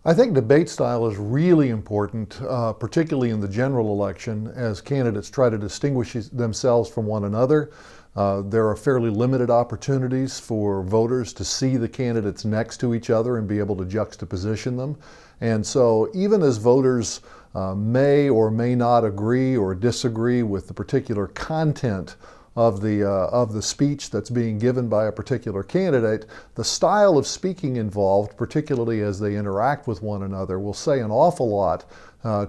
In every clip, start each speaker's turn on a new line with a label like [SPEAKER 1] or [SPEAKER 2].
[SPEAKER 1] I think debate style is really important, particularly in the general election, as candidates try to distinguish themselves from one another. There are fairly limited opportunities for voters to see the candidates next to each other and be able to juxtaposition them. And so even as voters may or may not agree or disagree with the particular content of the speech that's being given by a particular candidate, the style of speaking involved, particularly as they interact with one another, will say an awful lot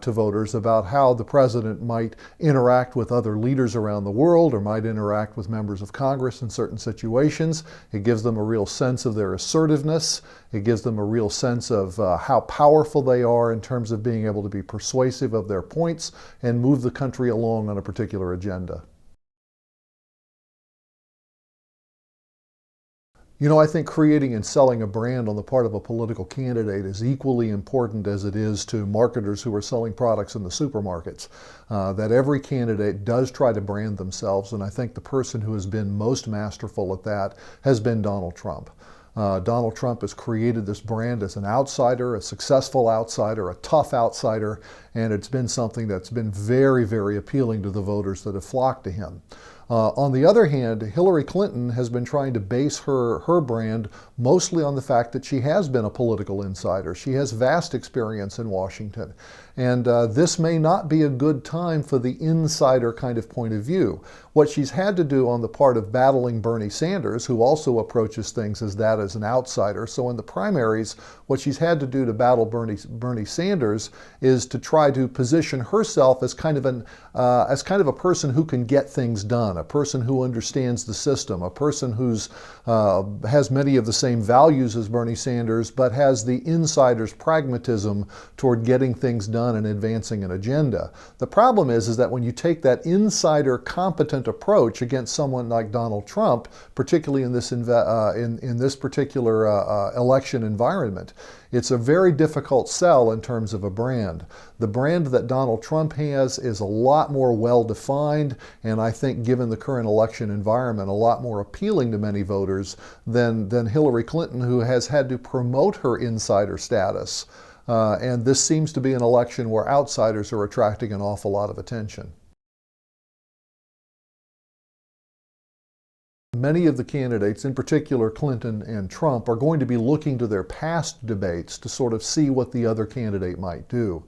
[SPEAKER 1] to voters about how the president might interact with other leaders around the world or might interact with members of Congress in certain situations. It gives them a real sense of their assertiveness. It gives them a real sense of how powerful they are in terms of being able to be persuasive of their points and move the country along on a particular agenda. You know, I think creating and selling a brand on the part of a political candidate is equally important as it is to marketers who are selling products in the supermarkets. That every candidate does try to brand themselves, and I think the person who has been most masterful at that has been Donald Trump. Donald Trump has created this brand as an outsider, a successful outsider, a tough outsider, and it's been something that's been very, very appealing to the voters that have flocked to him. On the other hand, Hillary Clinton has been trying to base her brand mostly on the fact that she has been a political insider. She has vast experience in Washington. And this may not be a good time for the insider kind of point of view. What she's had to do on the part of battling Bernie Sanders, who also approaches things as that as an outsider. So in the primaries, what she's had to do to battle Bernie Sanders is to try to position herself as kind of a person who can get things done, a person who understands the system, a person who's has many of the same values as Bernie Sanders, but has the insider's pragmatism toward getting things done and advancing an agenda. The problem is that when you take that insider competent approach against someone like Donald Trump, particularly in this particular election environment, it's a very difficult sell in terms of a brand. The brand that Donald Trump has is a lot more well-defined, and I think given the current election environment, a lot more appealing to many voters than Hillary Clinton, who has had to promote her insider status. And this seems to be an election where outsiders are attracting an awful lot of attention. Many of the candidates, in particular Clinton and Trump, are going to be looking to their past debates to sort of see what the other candidate might do.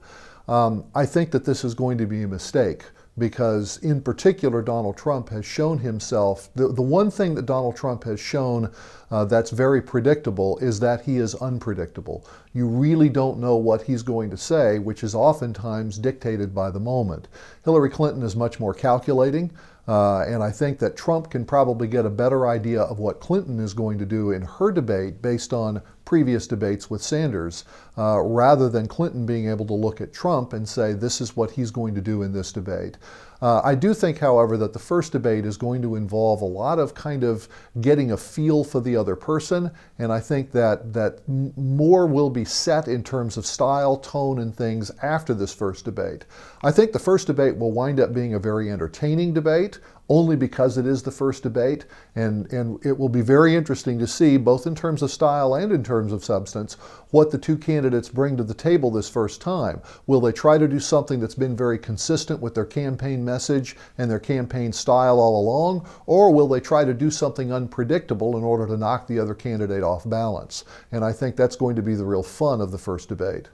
[SPEAKER 1] I think that this is going to be a mistake because, in particular, Donald Trump has shown himself, the one thing that Donald Trump has shown that's very predictable is that he is unpredictable. You really don't know what he's going to say, which is oftentimes dictated by the moment. Hillary Clinton is much more calculating. And I think that Trump can probably get a better idea of what Clinton is going to do in her debate based on previous debates with Sanders, rather than Clinton being able to look at Trump and say, this is what he's going to do in this debate. I do think, however, that the first debate is going to involve a lot of kind of getting a feel for the other person, and I think that more will be set in terms of style, tone, and things after this first debate. I think the first debate will wind up being a very entertaining debate, only because it is the first debate, and it will be very interesting to see, both in terms of style and in terms of substance, what the two candidates bring to the table this first time. Will they try to do something that's been very consistent with their campaign message and their campaign style all along, or will they try to do something unpredictable in order to knock the other candidate off balance? And I think that's going to be the real fun of the first debate.